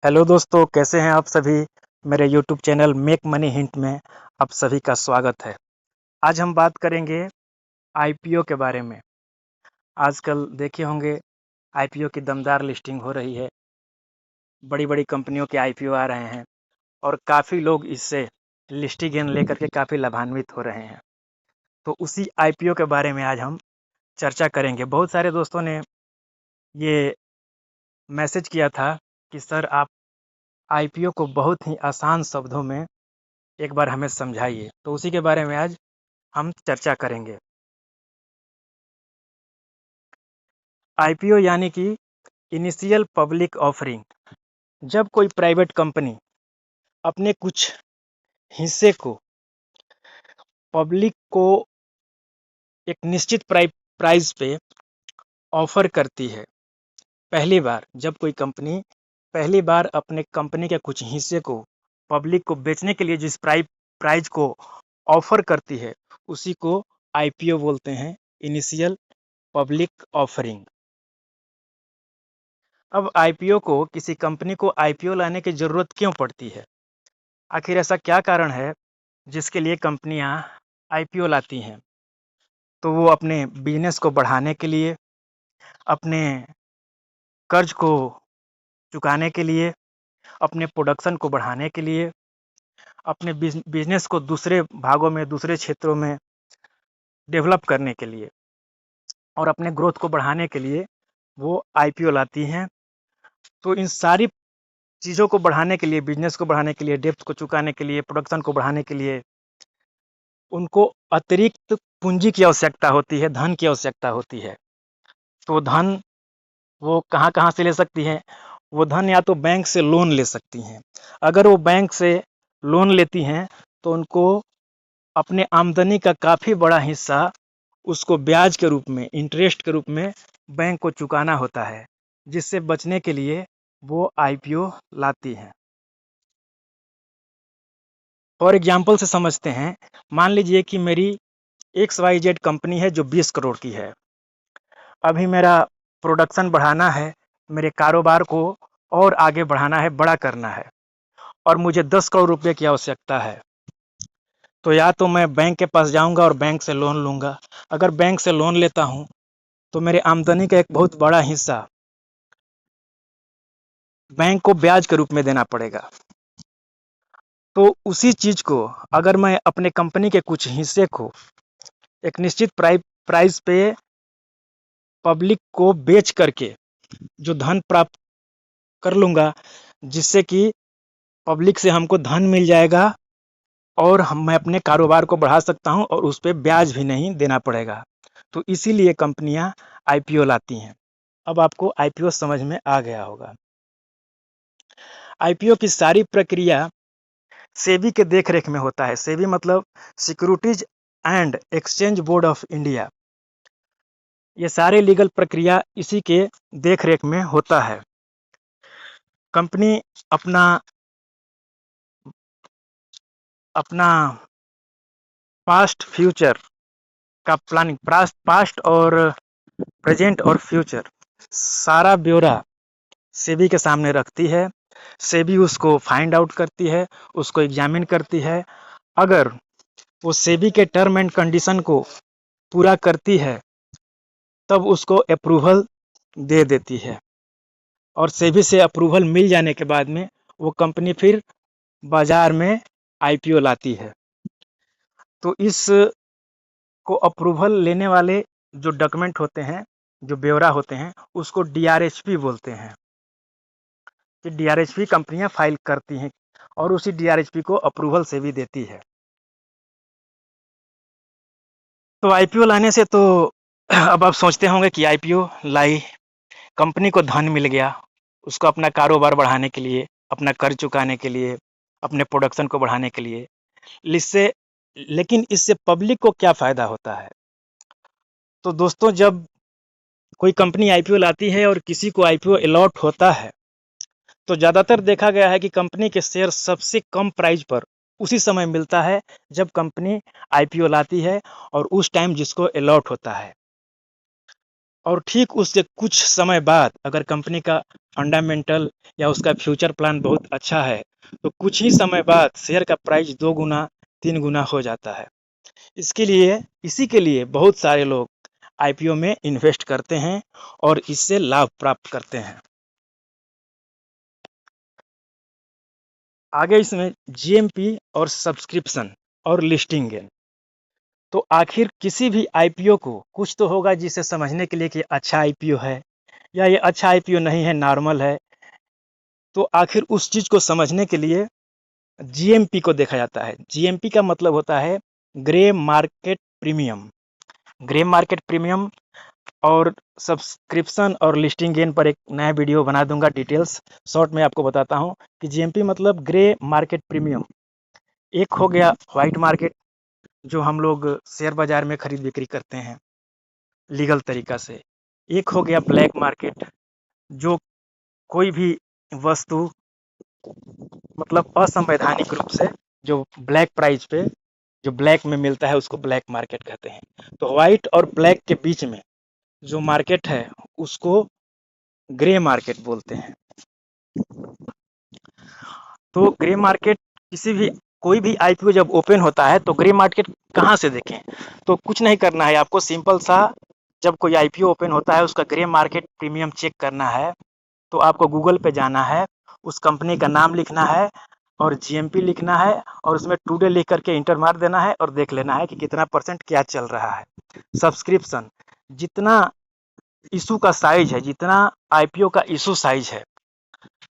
Hello दोस्तों, कैसे हैं आप सभी। मेरे YouTube channel make money hint में आप सभी का स्वागत है। आज हम बात करेंगे आईपीओ के बारे में। आजकल देखे होंगे आईपीओ की दमदार लिस्टिंग हो रही है। बड़ी बड़ी कंपनियों के आईपीओ आ रहे हैं और काफ़ी लोग इससे लिस्टिंग गेन लेकर के काफ़ी लाभान्वित हो रहे हैं। तो उसी आईपीओ के बारे में आज हम चर्चा करेंगे। बहुत सारे दोस्तों ने ये मैसेज किया था कि सर आप आईपीओ को बहुत ही आसान शब्दों में एक बार हमें समझाइए। तो उसी के बारे में आज हम चर्चा करेंगे। आईपीओ यानी कि इनिशियल पब्लिक ऑफरिंग। जब कोई प्राइवेट कंपनी अपने कुछ हिस्से को पब्लिक को एक निश्चित प्राइस पे ऑफर करती है। पहली बार जब कोई कंपनी पहली बार अपने कंपनी के कुछ हिस्से को पब्लिक को बेचने के लिए जिस प्राइस को ऑफर करती है उसी को आईपीओ बोलते हैं, इनिशियल पब्लिक ऑफरिंग। अब आईपीओ को किसी कंपनी को आईपीओ लाने की ज़रूरत क्यों पड़ती है? आखिर ऐसा क्या कारण है जिसके लिए कंपनियां आईपीओ लाती हैं? तो वो अपने बिजनेस को बढ़ाने के लिए, अपने कर्ज को चुकाने के लिए, अपने प्रोडक्शन को बढ़ाने के लिए, अपने बिजनेस को दूसरे भागों में, दूसरे क्षेत्रों में डेवलप करने के लिए और अपने ग्रोथ को बढ़ाने के लिए वो आईपीओ लाती हैं। तो इन सारी चीज़ों को बढ़ाने के लिए, बिजनेस को बढ़ाने के लिए, डेब्ट को चुकाने के लिए, प्रोडक्शन को बढ़ाने के लिए उनको अतिरिक्त पूंजी की आवश्यकता होती है, धन की आवश्यकता होती है। तो धन वो कहाँ-कहाँ से ले सकती हैं? वो धन या तो बैंक से लोन ले सकती हैं। अगर वो बैंक से लोन लेती हैं तो उनको अपने आमदनी का काफ़ी बड़ा हिस्सा उसको ब्याज के रूप में, इंटरेस्ट के रूप में बैंक को चुकाना होता है, जिससे बचने के लिए वो आईपीओ लाती हैं। फॉर एग्जाम्पल से समझते हैं। मान लीजिए कि मेरी एक्स वाई जेड कंपनी है जो 20 करोड़ की है। अभी मेरा प्रोडक्शन बढ़ाना है, मेरे कारोबार को और आगे बढ़ाना है, बड़ा करना है और मुझे 10 करोड़ रुपए की आवश्यकता है। तो या तो मैं बैंक के पास जाऊंगा और बैंक से लोन लूंगा। अगर बैंक से लोन लेता हूं तो मेरे आमदनी का एक बहुत बड़ा हिस्सा बैंक को ब्याज के रूप में देना पड़ेगा। तो उसी चीज को अगर मैं अपने कंपनी के कुछ हिस्से को एक निश्चित प्राइस पे पब्लिक को बेच करके जो धन प्राप्त कर लूंगा, जिससे कि पब्लिक से हमको धन मिल जाएगा और मैं अपने कारोबार को बढ़ा सकता हूं और उस पे ब्याज भी नहीं देना पड़ेगा। तो इसीलिए कंपनियां आईपीओ लाती हैं। अब आपको आईपीओ समझ में आ गया होगा। आईपीओ की सारी प्रक्रिया सेबी के देख-रेख में होता है। सेबी मतलब securities and exchange board of India. ये सारे लीगल प्रक्रिया इसी के देख-रेख में होता है। कंपनी अपना अपना पास्ट फ्यूचर का प्लानिंग, पास्ट और प्रेजेंट और फ्यूचर सारा ब्यौरा सेबी के सामने रखती है। सेबी उसको फाइंड आउट करती है, उसको एग्जामिन करती है। अगर वो सेबी के टर्म एंड कंडीशन को पूरा करती है तब उसको अप्रूवल दे देती है और सेबी से अप्रूवल मिल जाने के बाद में वो कंपनी फिर बाजार में आईपीओ लाती है। तो इस को अप्रूवल लेने वाले जो डॉक्यूमेंट होते हैं, जो ब्यौरा होते हैं, उसको डीआरएचपी बोलते हैं। कि डीआरएचपी कंपनियां फाइल करती हैं और उसी डीआरएचपी को अप्रूवल से भी देती है। तो आईपीओ लाने से तो अब आप सोचते होंगे कि आईपीओ लाई, कंपनी को धन मिल गया, उसको अपना कारोबार बढ़ाने के लिए, अपना कर्ज चुकाने के लिए, अपने प्रोडक्शन को बढ़ाने के लिए। इससे लेकिन इससे पब्लिक को क्या फ़ायदा होता है? तो दोस्तों, जब कोई कंपनी आईपीओ लाती है और किसी को आईपीओ अलॉट होता है तो ज़्यादातर देखा गया है कि कंपनी के शेयर सबसे कम प्राइस पर उसी समय मिलता है जब कंपनी आईपीओ लाती है और उस टाइम जिसको अलॉट होता है। और ठीक उसके कुछ समय बाद अगर कंपनी का फंडामेंटल या उसका फ्यूचर प्लान बहुत अच्छा है तो कुछ ही समय बाद शेयर का प्राइस 2 गुना 3 गुना हो जाता है। इसी के लिए बहुत सारे लोग आईपीओ में इन्वेस्ट करते हैं और इससे लाभ प्राप्त करते हैं। आगे इसमें जीएमपी और सब्सक्रिप्शन और लिस्टिंग गेन। तो आखिर किसी भी आईपीओ को कुछ तो होगा जिसे समझने के लिए कि अच्छा आईपीओ है या ये अच्छा आईपीओ नहीं है, नॉर्मल है। तो आखिर उस चीज़ को समझने के लिए जीएमपी को देखा जाता है। जीएमपी का मतलब होता है grey market premium. Grey market premium और सब्सक्रिप्शन और लिस्टिंग गेन पर एक नया वीडियो बना दूंगा, डिटेल्स शॉर्ट में आपको बताता हूँ कि जीएमपी मतलब ग्रे मार्केट प्रीमियम। एक हो गया व्हाइट मार्केट, जो हम लोग शेयर बाजार में खरीद बिक्री करते हैं लीगल तरीका से। एक हो गया ब्लैक मार्केट, जो कोई भी वस्तु मतलब असंवैधानिक रूप से जो ब्लैक प्राइस पे जो ब्लैक में मिलता है उसको ब्लैक मार्केट कहते हैं। तो व्हाइट और ब्लैक के बीच में जो मार्केट है उसको ग्रे मार्केट बोलते हैं। तो ग्रे मार्केट कोई भी आईपीओ जब ओपन होता है तो ग्रे मार्केट कहाँ से देखें? तो कुछ नहीं करना है आपको, सिंपल सा जब कोई आईपीओ ओपन होता है उसका ग्रे मार्केट प्रीमियम चेक करना है तो आपको गूगल पे जाना है, उस कंपनी का नाम लिखना है और जीएमपी लिखना है और उसमें टुडे लिख करके इंटर मार देना है और देख लेना है कि कितना परसेंट क्या चल रहा है। सब्सक्रिप्शन, जितना इशू का साइज है, जितना आईपीओ का इशू साइज है,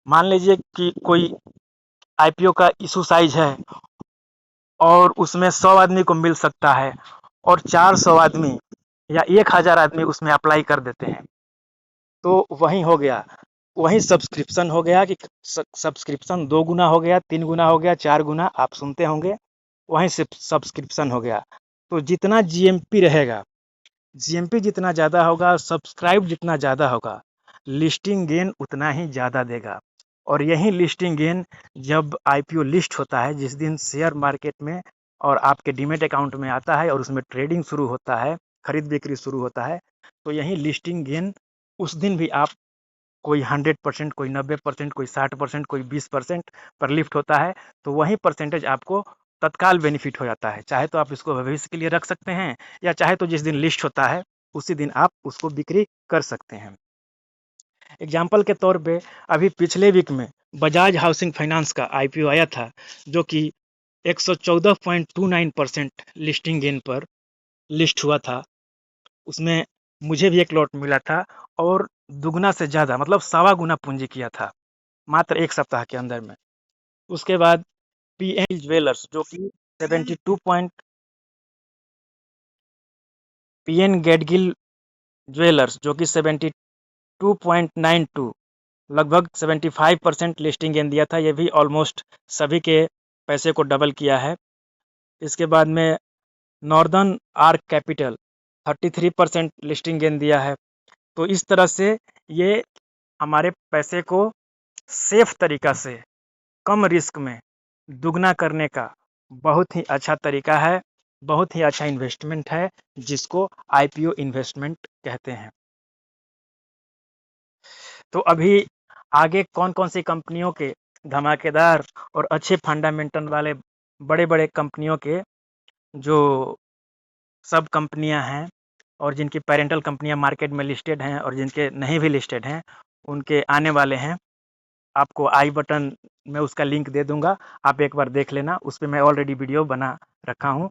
मान लीजिए कि कोई आईपीओ का इशू साइज है और उसमें 100 आदमी को मिल सकता है और 400 आदमी या 1000 आदमी उसमें अप्लाई कर देते हैं, तो वही हो गया, वही सब्सक्रिप्शन हो गया कि सब्सक्रिप्शन 2 गुना हो गया, 3 गुना हो गया, 4 गुना आप सुनते होंगे, वहीं से सब्सक्रिप्शन हो गया। तो जितना जीएमपी रहेगा, जीएमपी जितना ज़्यादा होगा, सब्सक्राइब जितना ज़्यादा होगा, लिस्टिंग गेन उतना ही ज़्यादा देगा। और यही लिस्टिंग गेन जब आईपीओ लिस्ट होता है, जिस दिन शेयर मार्केट में और आपके डीमेट अकाउंट में आता है और उसमें ट्रेडिंग शुरू होता है, खरीद बिक्री शुरू होता है, तो यही लिस्टिंग गेन उस दिन भी आप कोई 100%, कोई 90%, कोई 60%, कोई 20% पर लिफ्ट होता है, तो वही परसेंटेज आपको तत्काल बेनिफिट हो जाता है। चाहे तो आप इसको भविष्य के लिए रख सकते हैं या चाहे तो जिस दिन लिस्ट होता है उसी दिन आप उसको बिक्री कर सकते हैं। एग्जाम्पल के तौर पे अभी पिछले वीक में बजाज हाउसिंग फाइनेंस का आईपीओ आया था, जो कि 114.29% लिस्टिंग गेन पर लिस्ट हुआ था। उसमें मुझे भी एक लॉट मिला था और दुगना से ज़्यादा मतलब सवा गुना पूंजी किया था मात्र एक सप्ताह के अंदर में। उसके बाद पीएन ज्वेलर्स जो कि 72 पॉइंट पीएन गेडगिल ज्वेलर्स जो कि 72.92 लगभग 75% लिस्टिंग गेन दिया था। ये भी ऑलमोस्ट सभी के पैसे को डबल किया है। इसके बाद में northern arc capital 33% listing gain दिया है। तो इस तरह से ये हमारे पैसे को सेफ तरीका से कम रिस्क में दुगना करने का बहुत ही अच्छा तरीका है, बहुत ही अच्छा इन्वेस्टमेंट है, जिसको आईपीओ इन्वेस्टमेंट कहते हैं। तो अभी आगे कौन कौन सी कंपनियों के धमाकेदार और अच्छे फंडामेंटल वाले बड़े बड़े कंपनियों के जो सब कंपनियां हैं और जिनकी पेरेंटल कंपनियां मार्केट में लिस्टेड हैं और जिनके नहीं भी लिस्टेड हैं, उनके आने वाले हैं। आपको आई बटन में उसका लिंक दे दूंगा, आप एक बार देख लेना। उस पर मैं ऑलरेडी वीडियो बना रखा हूँ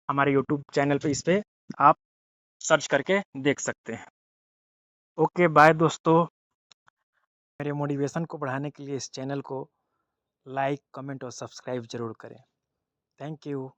हमारे यूट्यूब चैनल पे, इस पर आप सर्च करके देख सकते हैं। ओके बाय दोस्तों। मेरे मोटिवेशन को बढ़ाने के लिए इस चैनल को लाइक, कमेंट और सब्सक्राइब जरूर करें। Thank you.